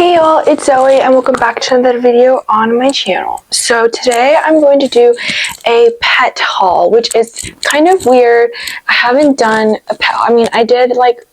Hey y'all, it's Zoe and welcome back to another video on my channel. So today I'm going to do a pet haul, which is kind of weird. I haven't done a pet, I did like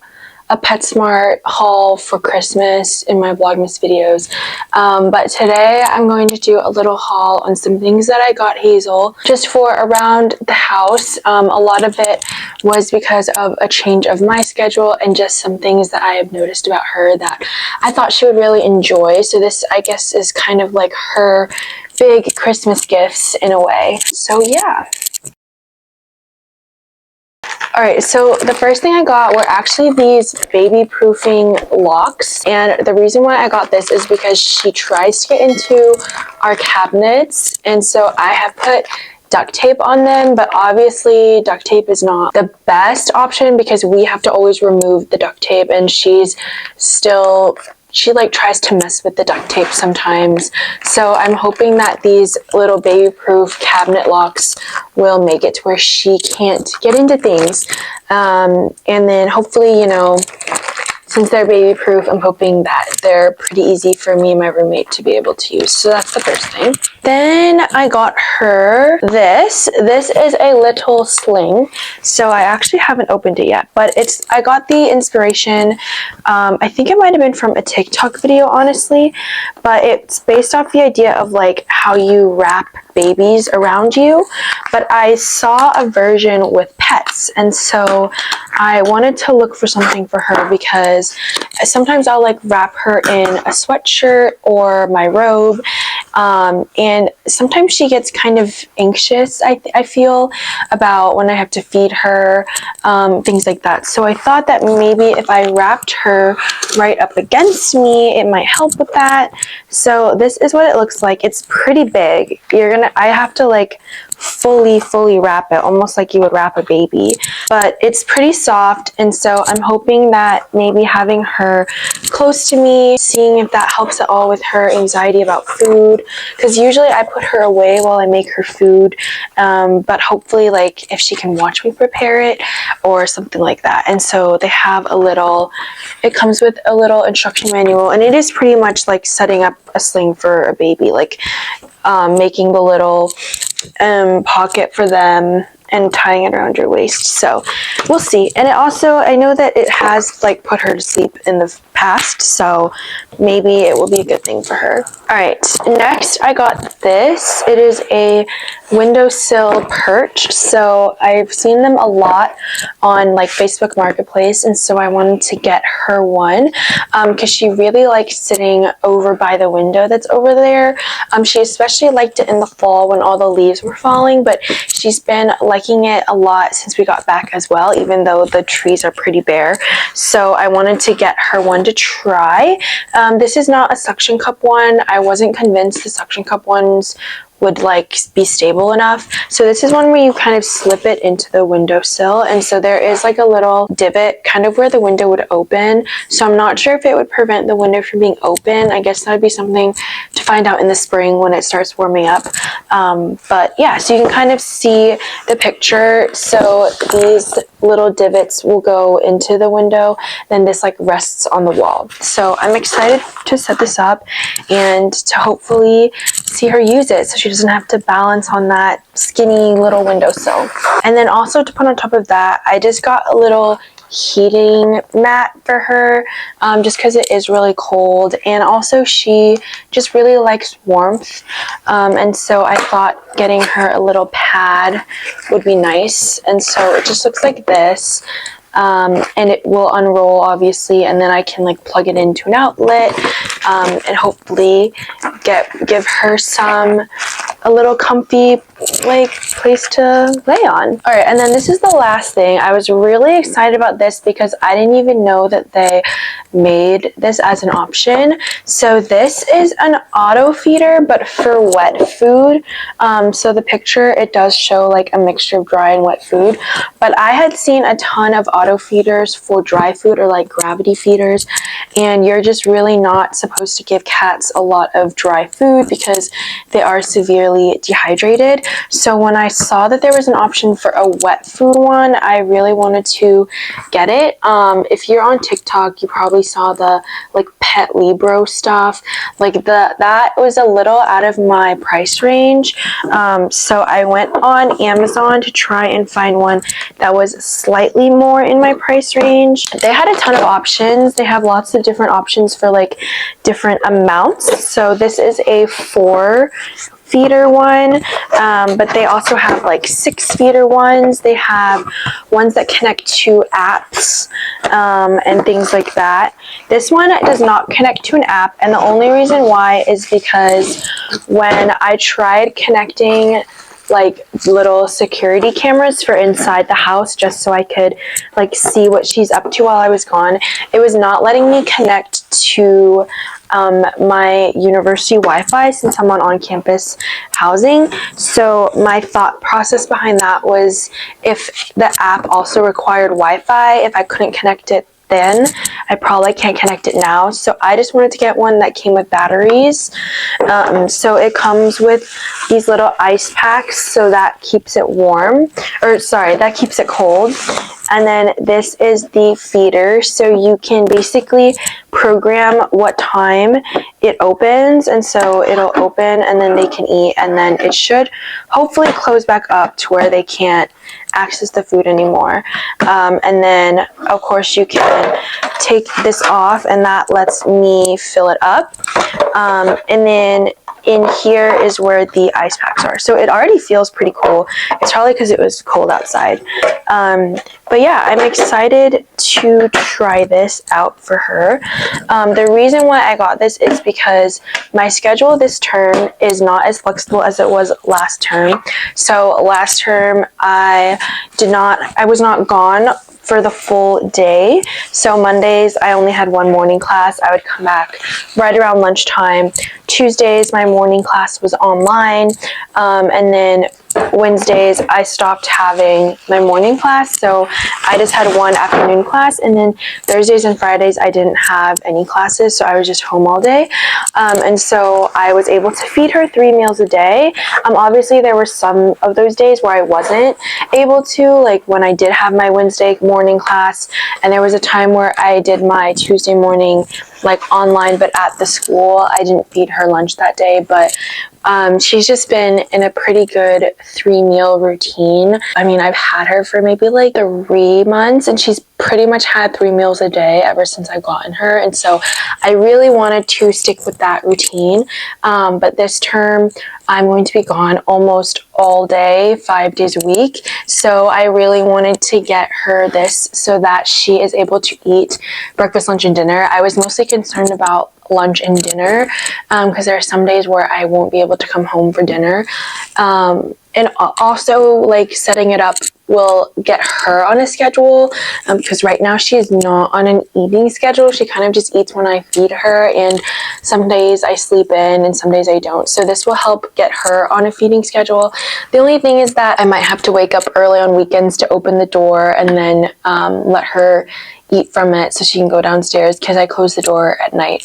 a PetSmart haul for Christmas in my Vlogmas videos, but today I'm going to do a little haul on some things that I got Hazel just for around the house. A lot of it was because of a change of my schedule and just some things that I have noticed about her that I thought she would really enjoy. So this, I guess, is kind of like her big Christmas gifts in a way. So yeah. Alright, so the first thing I got were actually these baby proofing locks, and the reason why I got this is because she tries to get into our cabinets, and so I have put duct tape on them, but obviously duct tape is not the best option because we have to always remove the duct tape, and she like tries to mess with the duct tape sometimes. So I'm hoping that these little baby proof cabinet locks will make it to where she can't get into things. And then hopefully, you know, since they're baby proof, I'm hoping that they're pretty easy for me and my roommate to be able to use. So that's the first thing. Then I got her this. This is a little sling. So I actually haven't opened it yet, but I got the inspiration. I think it might have been from a TikTok video, honestly, but it's based off the idea of like how you wrap babies around you. But I saw a version with pets, and so I wanted to look for something for her because sometimes I'll like wrap her in a sweatshirt or my robe, and sometimes she gets kind of anxious, I feel, about when I have to feed her, things like that. So I thought that maybe if I wrapped her right up against me, it might help with that. So this is what it looks like. It's pretty big. I have to like fully wrap it, almost like you would wrap a baby, but it's pretty soft, and so I'm hoping that maybe having her close to me, seeing if that helps at all with her anxiety about food, because usually I put her away while I make her food, but hopefully like if she can watch me prepare it or something like that. And so they have it comes with a little instruction manual, and it is pretty much like setting up a sling for a baby, like making the little pocket for them and tying it around your waist. So we'll see. And it also, I know that it has like put her to sleep in the past, so maybe it will be a good thing for her. All right, next I got this. It is a windowsill perch. So I've seen them a lot on like Facebook Marketplace, and so I wanted to get her one because she really likes sitting over by the window that's over there. She especially liked it in the fall when all the leaves were falling, but she's been liking it a lot since we got back as well, even though the trees are pretty bare. So I wanted to get her one to try. This is not a suction cup one. I wasn't convinced the suction cup ones would like be stable enough. So this is one where you kind of slip it into the windowsill, and so there is like a little divot kind of where the window would open. So I'm not sure if it would prevent the window from being open. I guess that would be something to find out in the spring when it starts warming up. But yeah, so you can kind of see the picture. So these little divots will go into the window, then this like rests on the wall. So I'm excited to set this up and to hopefully see her use it so she doesn't have to balance on that skinny little windowsill. And then also to put on top of that, I just got a little heating mat for her, just because it is really cold, and also she just really likes warmth, and so I thought getting her a little pad would be nice. And so it just looks like this, and it will unroll obviously, and then I can like plug it into an outlet, and hopefully give her a little comfy like place to lay on. All right, and then this is the last thing. I was really excited about this because I didn't even know that they made this as an option. So this is an auto feeder, but for wet food. So the picture, it does show like a mixture of dry and wet food, but I had seen a ton of auto feeders for dry food, or like gravity feeders, and you're just really not supposed to give cats a lot of dry food because they are severely dehydrated. So when I saw that there was an option for a wet food one, I really wanted to get it. If you're on TikTok, you probably saw the like Pet Libro stuff. Like that was a little out of my price range. So I went on Amazon to try and find one that was slightly more in my price range. They had a ton of options. They have lots of different options for like different amounts. So this is a 4 feeder one, but they also have like 6 feeder ones. They have ones that connect to apps and things like that. This one does not connect to an app, and the only reason why is because when I tried connecting like little security cameras for inside the house just so I could like see what she's up to while I was gone, it was not letting me connect to my university Wi-Fi since I'm on campus housing. So my thought process behind that was, if the app also required Wi-Fi, if I couldn't connect it then, I probably can't connect it now. So I just wanted to get one that came with batteries. So it comes with these little ice packs, so that keeps it warm, or sorry, that keeps it cold. And then this is the feeder, so you can basically program what time it opens, and so it'll open and then they can eat, and then it should hopefully close back up to where they can't access the food anymore. And then of course you can take this off, and that lets me fill it up. And then in here is where the ice packs are. So it already feels pretty cool. It's probably because it was cold outside. But yeah, I'm excited to try this out for her. The reason why I got this is because my schedule this term is not as flexible as it was last term. So last term I was not gone for the full day. So Mondays I only had one morning class. I would come back right around lunchtime. Tuesdays my morning class was online, and then Wednesdays I stopped having my morning class, so I just had one afternoon class, and then Thursdays and Fridays I didn't have any classes, so I was just home all day. And so I was able to feed her 3 meals a day. Obviously there were some of those days where I wasn't able to, like when I did have my Wednesday morning class, and there was a time where I did my Tuesday morning like online, but at the school I didn't feed her lunch that day. But she's just been in a pretty good 3-meal routine. I mean, I've had her for maybe like 3 months, and she's pretty much had 3 meals a day ever since I've gotten her. And so I really wanted to stick with that routine. But this term I'm going to be gone almost all day, 5 days a week. So I really wanted to get her this so that she is able to eat breakfast, lunch, and dinner. I was mostly concerned about lunch and dinner because there are some days where I won't be able to come home for dinner. And also like setting it up will get her on a schedule, because right now she is not on an eating schedule. She kind of just eats when I feed her, and some days I sleep in and some days I don't. So this will help get her on a feeding schedule. The only thing is that I might have to wake up early on weekends to open the door and then let her eat from it so she can go downstairs, because I close the door at night.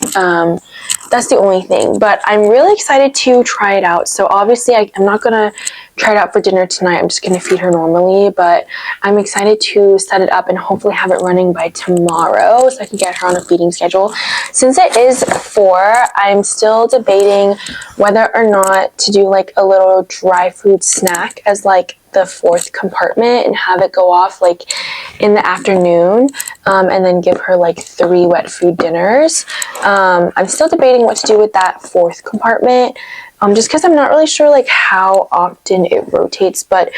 That's the only thing, but I'm really excited to try it out. So obviously I'm not gonna try it out for dinner tonight. I'm just gonna feed her normally, but I'm excited to set it up and hopefully have it running by tomorrow so I can get her on a feeding schedule. Since it is 4, I'm still debating whether or not to do like a little dry food snack as like the 4th compartment and have it go off like in the afternoon, and then give her like 3 wet food dinners. I'm still debating what to do with that 4th compartment, just because I'm not really sure like how often it rotates, but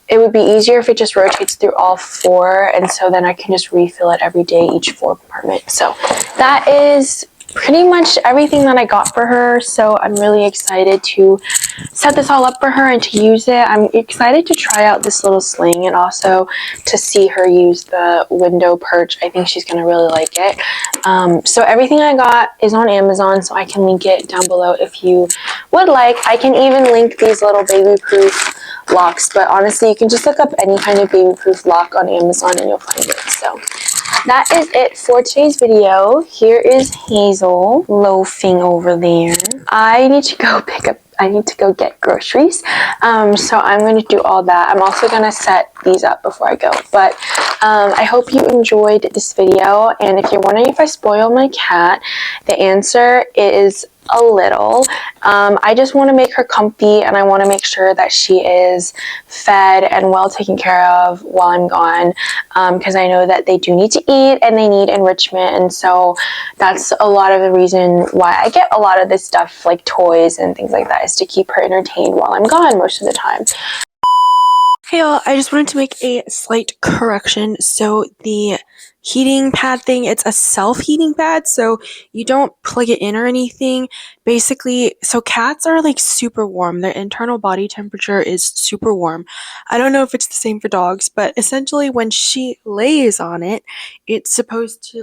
it would be easier if it just rotates through all 4, and so then I can just refill it every day, each 4 compartment. So that is pretty much everything that I got for her. So I'm really excited to set this all up for her and to use it. I'm excited to try out this little sling and also to see her use the window perch. I think she's going to really like it. So everything I got is on Amazon, so I can link it down below if you would like. I can even link these little baby-proof locks, but honestly you can just look up any kind of baby-proof lock on Amazon and you'll find it. So that is it for today's video. Here is Hazel loafing over there. I need to go pick up I need to go get groceries. So I'm going to do all that. I'm also going to set these up before I go. But I hope you enjoyed this video. And if you're wondering if I spoil my cat, the answer is a little. I just want to make her comfy, and I want to make sure that she is fed and well taken care of while I'm gone, because I know that they do need to eat and they need enrichment, and so that's a lot of the reason why I get a lot of this stuff, like toys and things like that, is to keep her entertained while I'm gone most of the time. Hey y'all, I just wanted to make a slight correction. So the heating pad thing, it's a self-heating pad, so you don't plug it in or anything. Basically, so cats are like super warm. Their internal body temperature is super warm. I don't know if it's the same for dogs, but essentially when she lays on it, it's supposed to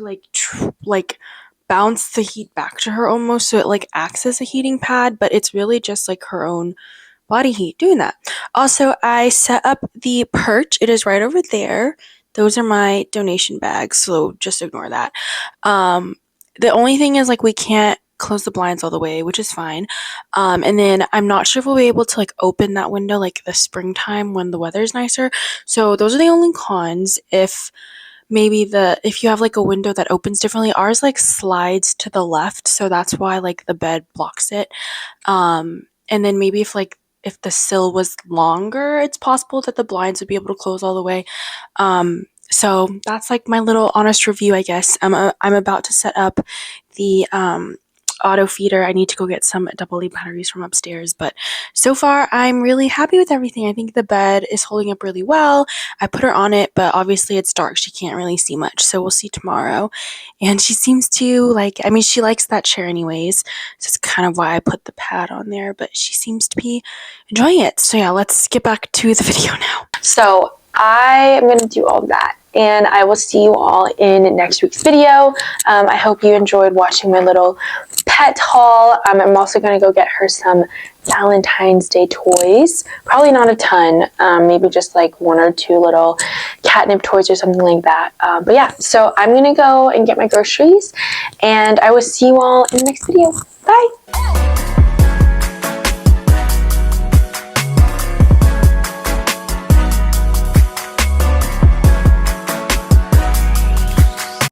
like bounce the heat back to her almost, so it like acts as a heating pad, but it's really just like her own body heat doing that. Also, I set up the perch. It is right over there. Those are my donation bags, so just ignore that. The only thing is, like, we can't close the blinds all the way, which is fine. And then I'm not sure if we'll be able to like open that window like the springtime when the weather is nicer. So those are the only cons. If you have like a window that opens differently, ours like slides to the left, so that's why like the bed blocks it. And then maybe if the sill was longer, it's possible that the blinds would be able to close all the way. So that's like my little honest review, I guess. I'm about to set up the auto feeder. I need to go get some AA batteries from upstairs, but so far I'm really happy with everything. I think the bed is holding up really well. I put her on it, but obviously it's dark. She can't really see much, so we'll see tomorrow. And she seems to she likes that chair anyways, so it's kind of why I put the pad on there, but she seems to be enjoying it. So yeah, let's get back to the video now. So I am going to do all that, and I will see you all in next week's video. I hope you enjoyed watching my little pet haul. I'm also going to go get her some Valentine's Day toys. Probably not a ton, maybe just like 1 or 2 little catnip toys or something like that. But yeah, so I'm going to go and get my groceries, and I will see you all in the next video. Bye!